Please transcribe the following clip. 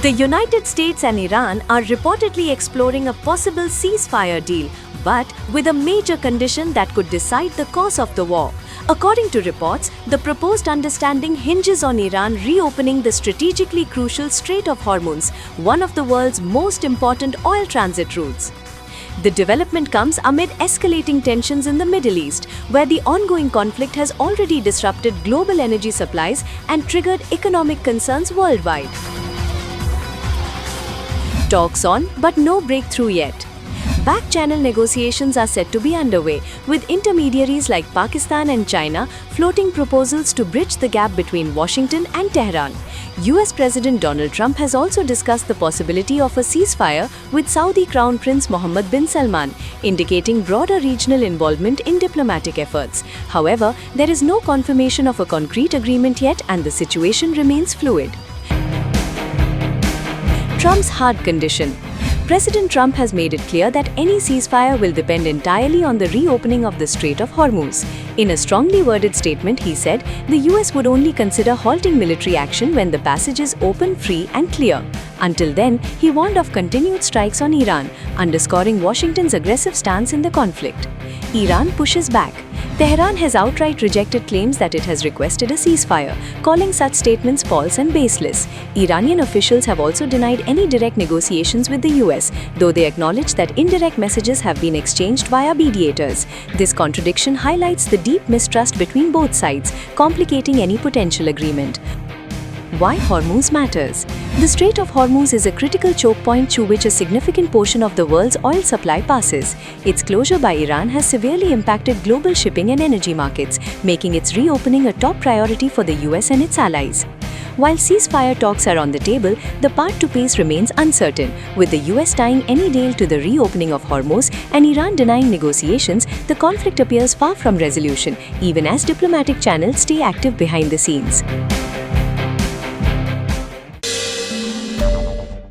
The United States and Iran are reportedly exploring a possible ceasefire deal, but with a major condition that could decide the course of the war. According to reports, the proposed understanding hinges on Iran reopening the strategically crucial Strait of Hormuz, one of the world's most important oil transit routes. The development comes amid escalating tensions in the Middle East, where the ongoing conflict has already disrupted global energy supplies and triggered economic concerns worldwide. Talks on, but no breakthrough yet. Back-channel negotiations are set to be underway, with intermediaries like Pakistan and China floating proposals to bridge the gap between Washington and Tehran. US President Donald Trump has also discussed the possibility of a ceasefire with Saudi Crown Prince Mohammed bin Salman, indicating broader regional involvement in diplomatic efforts. However, there is no confirmation of a concrete agreement yet, and the situation remains fluid. Trump's hard condition. President Trump has made it clear that any ceasefire will depend entirely on the reopening of the Strait of Hormuz. In a strongly worded statement, he said the US would only consider halting military action when the passage is open, free, and clear. Until then, he warned of continued strikes on Iran, underscoring Washington's aggressive stance in the conflict. Iran pushes back. Tehran has outright rejected claims that it has requested a ceasefire, calling such statements false and baseless. Iranian officials have also denied any direct negotiations with the US, though they acknowledge that indirect messages have been exchanged via mediators. This contradiction highlights the deep mistrust between both sides, complicating any potential agreement. Why Hormuz matters. The Strait of Hormuz is a critical choke point through which a significant portion of the world's oil supply passes. Its closure by Iran has severely impacted global shipping and energy markets, making its reopening a top priority for the US and its allies. While ceasefire talks are on the table, the path to peace remains uncertain, with the US tying any deal to the reopening of Hormuz and Iran denying negotiations. The conflict appears far from resolution, even as diplomatic channels stay active behind the scenes.